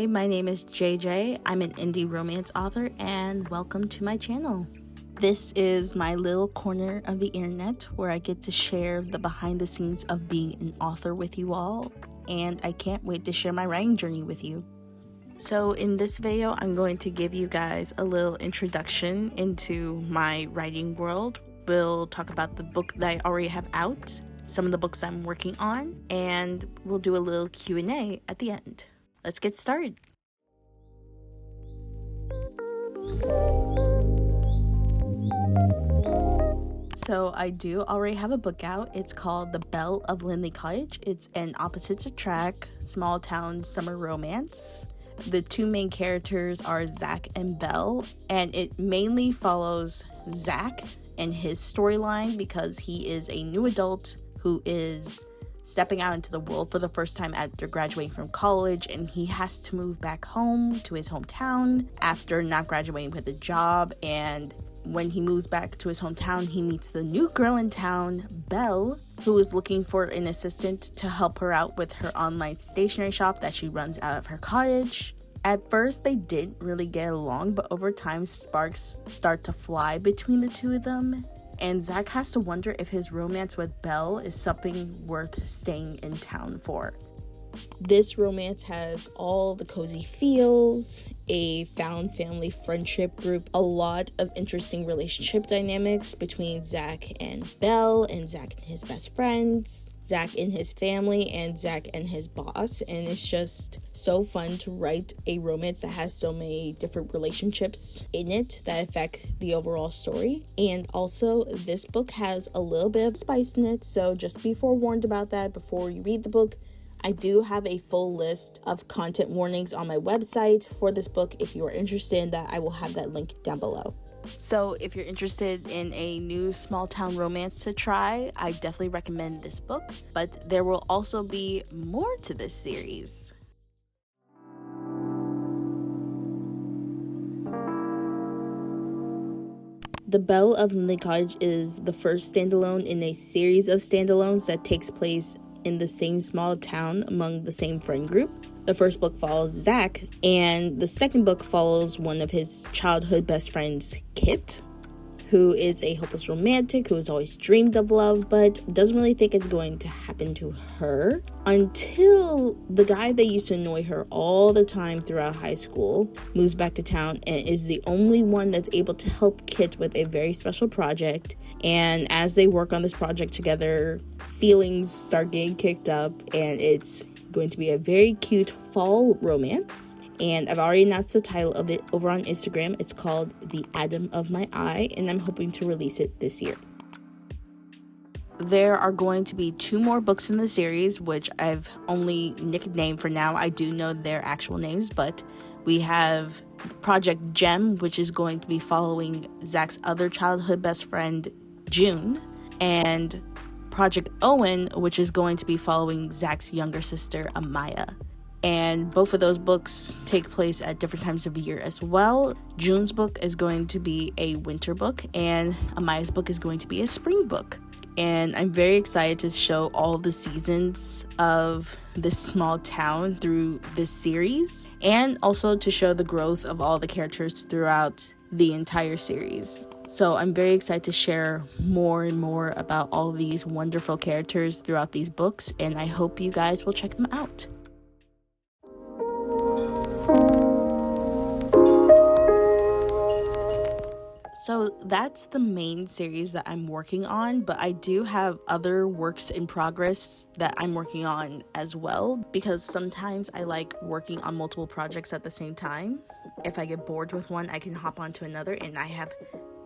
Hi, my name is JJ. I'm an indie romance author and welcome to my channel. This is my little corner of the internet where I get to share the behind the scenes of being an author with you all, and I can't wait to share my writing journey with you. So in this video, I'm going to give you guys a little introduction into my writing world. We'll talk about the book that I already have out, some of the books I'm working on, and we'll do a little Q&A at the end. Let's get started. So I do already have a book out. It's called The Belle of Linley Cottage. It's an opposites attract small town summer romance. The two main characters are Zach and Belle, and it mainly follows Zach and his storyline because he is a new adult who is stepping out into the world for the first time after graduating from college, and he has to move back home to his hometown after not graduating with a job. And when he moves back to his hometown, he meets the new girl in town, Belle, who is looking for an assistant to help her out with her online stationery shop that she runs out of her cottage. At first, they didn't really get along, but over time, sparks start to fly between the two of them. And Zach has to wonder if his romance with Belle is something worth staying in town for. This romance has all the cozy feels, a found family friendship group, a lot of interesting relationship dynamics between Zach and Belle, and Zach and his best friends, Zach and his family, and Zach and his boss. And it's just so fun to write a romance that has so many different relationships in it that affect the overall story. And also, this book has a little bit of spice in it, so just be forewarned about that before you read the book. I do have a full list of content warnings on my website for this book. If you are interested in that, I will have that link down below. So if you're interested in a new small town romance to try, I definitely recommend this book, but there will also be more to this series. The Belle of Linley Cottage is the first standalone in a series of standalones that takes place in the same small town among the same friend group. The first book follows Zach, and the second book follows one of his childhood best friends, Kit, who is a hopeless romantic who has always dreamed of love but doesn't really think it's going to happen to her until the guy that used to annoy her all the time throughout high school moves back to town and is the only one that's able to help Kit with a very special project. And as they work on this project together, feelings start getting kicked up, and it's going to be a very cute fall romance. And I've already announced the title of it over on Instagram. It's called The Atom of My Eye, and I'm hoping to release it this year. There are going to be 2 more books in the series, which I've only nicknamed for now. I do know their actual names, but we have Project Gem, which is going to be following Zach's other childhood best friend, June, and Project Owen, which is going to be following Zach's younger sister, Amaya. And both of those books take place at different times of year as well. June's book is going to be a winter book, and Amaya's book is going to be a spring book. And I'm very excited to show all the seasons of this small town through this series, and also to show the growth of all the characters throughout the entire series. So I'm very excited to share more and more about all these wonderful characters throughout these books, and I hope you guys will check them out. So that's the main series that I'm working on, but I do have other works in progress that I'm working on as well, because sometimes I like working on multiple projects at the same time. If I get bored with one, I can hop on to another, and I have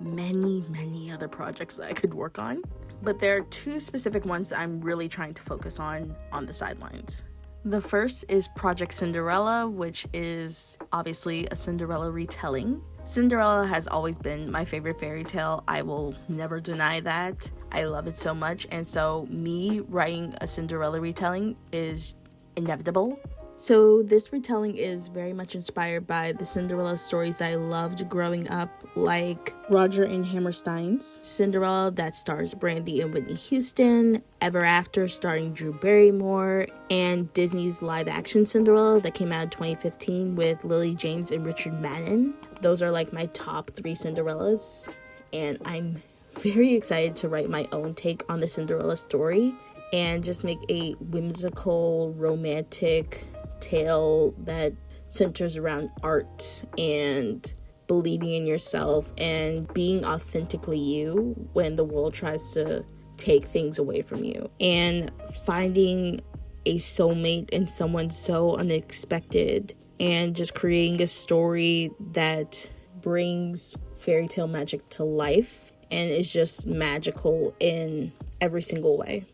many other projects that I could work on. But there are 2 specific ones that I'm really trying to focus on the sidelines. The first is Project Cinderella, which is obviously a Cinderella retelling. Cinderella has always been my favorite fairy tale. I will never deny that. I love it so much, and so me writing a Cinderella retelling is inevitable. So this retelling is very much inspired by the Cinderella stories I loved growing up, like Roger and Hammerstein's Cinderella that stars Brandy and Whitney Houston, Ever After starring Drew Barrymore, and Disney's live-action Cinderella that came out in 2015 with Lily James and Richard Madden. Those are like my top 3 Cinderellas, and I'm very excited to write my own take on the Cinderella story and just make a whimsical, romantic tale that centers around art and believing in yourself and being authentically you when the world tries to take things away from you, and finding a soulmate in someone so unexpected, and just creating a story that brings fairy tale magic to life and is just magical in every single way.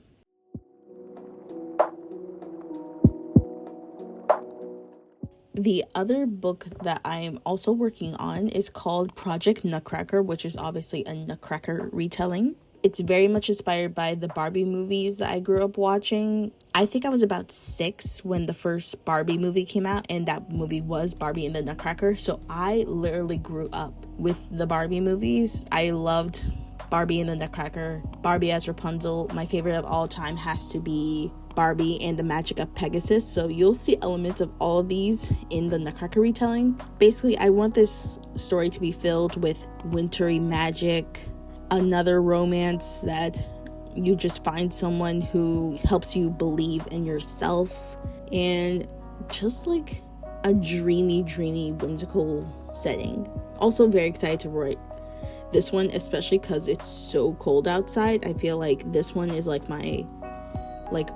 The other book that I'm also working on is called Project Nutcracker, which is obviously a Nutcracker retelling. It's very much inspired by the Barbie movies that I grew up watching. I think I was about 6 when the first Barbie movie came out, and that movie was Barbie and the Nutcracker. So I literally grew up with the Barbie movies. I loved Barbie and the Nutcracker, Barbie as Rapunzel. My favorite of all time has to be Barbie and the Magic of Pegasus. So you'll see elements of all of these in the Nutcracker retelling. Basically, I want this story to be filled with wintry magic, another romance that you just find someone who helps you believe in yourself, and just like a dreamy, whimsical setting. Also very excited to write this one, especially because it's so cold outside. I feel like this one is like my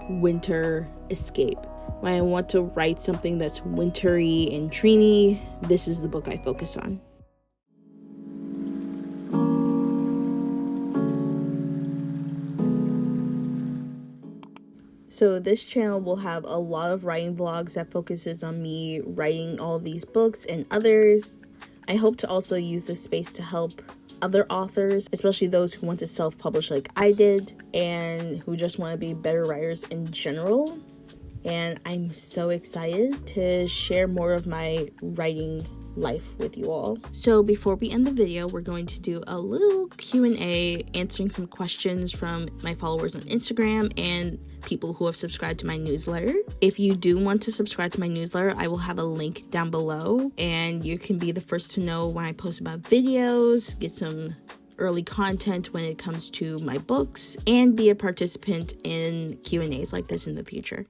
winter escape. When I want to write something that's wintry and dreamy, this is the book I focus on. So this channel will have a lot of writing vlogs that focuses on me writing all these books and others. I hope to also use this space to help other authors, especially those who want to self-publish like I did and who just want to be better writers in general. And I'm so excited to share more of my writing life with you all. So before we end the video, we're going to do a little Q&A, answering some questions from my followers on Instagram and people who have subscribed to my newsletter. If you do want to subscribe to my newsletter, I will have a link down below, and you can be the first to know when I post about videos, get some early content when it comes to my books, and be a participant in Q&As like this in the future.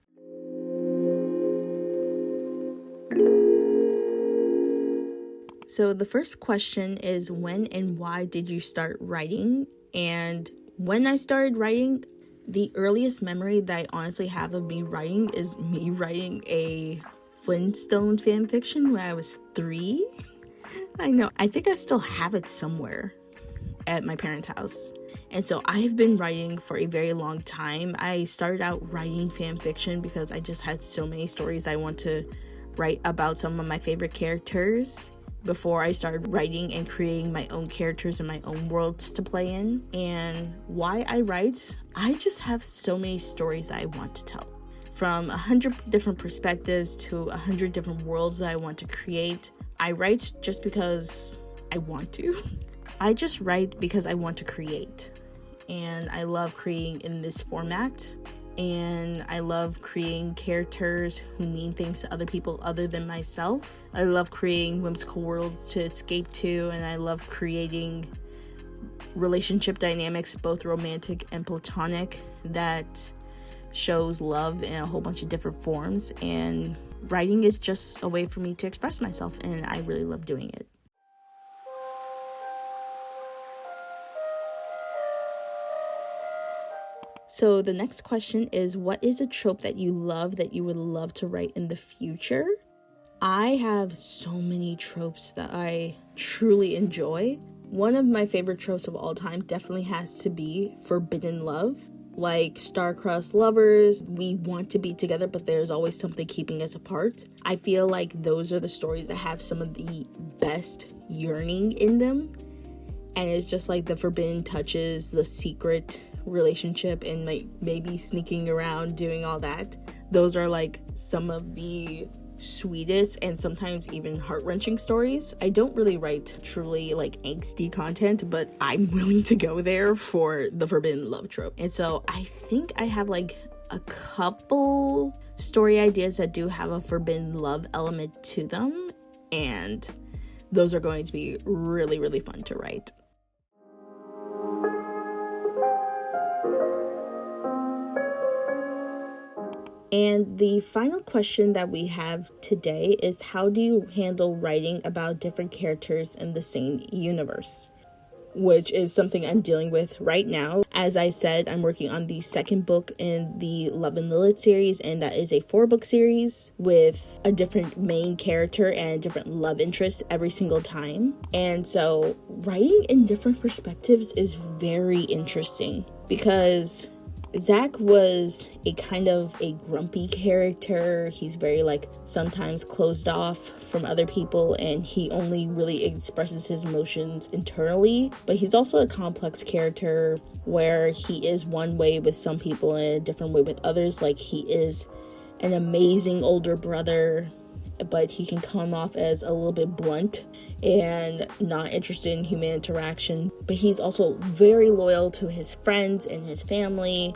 So the first question is, when and why did you start writing? And when I started writing, the earliest memory that I honestly have of me writing is me writing a Flintstone fan fiction when I was 3. I know, I think I still have it somewhere at my parents' house. And so I have been writing for a very long time. I started out writing fan fiction because I just had so many stories I want to write about some of my favorite characters before I started writing and creating my own characters and my own worlds to play in. And why I write, I just have so many stories that I want to tell. From 100 different perspectives to 100 different worlds that I want to create. I write just because I want to. I just write because I want to create. And I love creating in this format. And I love creating characters who mean things to other people other than myself. I love creating whimsical worlds to escape to, and I love creating relationship dynamics, both romantic and platonic, that shows love in a whole bunch of different forms. And writing is just a way for me to express myself, and I really love doing it. So the next question is, what is a trope that you love that you would love to write in the future? I have so many tropes that I truly enjoy. One of my favorite tropes of all time definitely has to be forbidden love. Like star-crossed lovers, we want to be together, but there's always something keeping us apart. I feel like those are the stories that have some of the best yearning in them. And it's just like the forbidden touches, the secret relationship, and like maybe sneaking around doing all that. those are like some of the sweetest and sometimes even heart-wrenching stories. I don't really write truly like angsty content, but I'm willing to go there for the forbidden love trope. And so I think I have like a couple story ideas that do have a forbidden love element to them, and those are going to be really, really fun to write. And the final question that we have today is, how do you handle writing about different characters in the same universe? Which is something I'm dealing with right now. As I said, I'm working on the second book in the Love and Lilith series, and that is a 4-book series with a different main character and a different love interest every single time. And so writing in different perspectives is very interesting, because Zach was a kind of a grumpy character. He's very like sometimes closed off from other people, and he only really expresses his emotions internally. But he's also a complex character where he is one way with some people and a different way with others. Like, he is an amazing older brother, but he can come off as a little bit blunt and not interested in human interaction. But he's also very loyal to his friends and his family,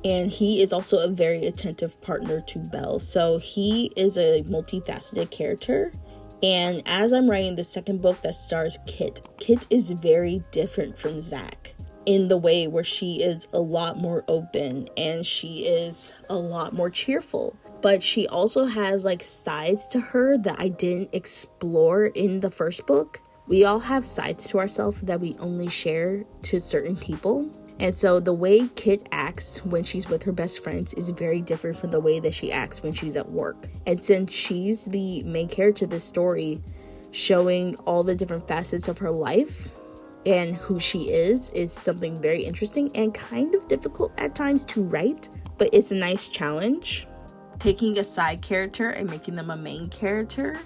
and he is also a very attentive partner to Belle. So he is a multifaceted character. And as I'm writing the second book that stars Kit is very different from Zach in the way where she is a lot more open and she is a lot more cheerful. But she also has like sides to her that I didn't explore in the first book. We all have sides to ourselves that we only share to certain people. And so the way Kit acts when she's with her best friends is very different from the way that she acts when she's at work. And since she's the main character of this story, showing all the different facets of her life and who she is something very interesting and kind of difficult at times to write, but it's a nice challenge. Taking a side character and making them a main character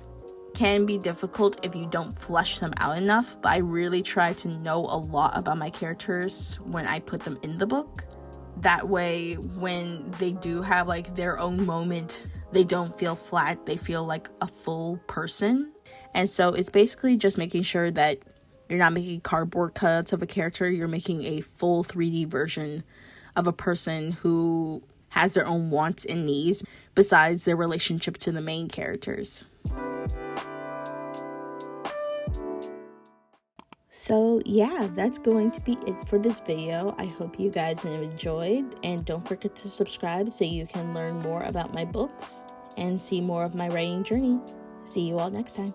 can be difficult if you don't flesh them out enough, but I really try to know a lot about my characters when I put them in the book. That way, when they do have like their own moment, they don't feel flat, they feel like a full person. And so it's basically just making sure that you're not making cardboard cutouts of a character, you're making a full 3D version of a person who has their own wants and needs besides their relationship to the main characters. So yeah, that's going to be it for this video. I hope you guys have enjoyed, and don't forget to subscribe so you can learn more about my books and see more of my writing journey. See you all next time.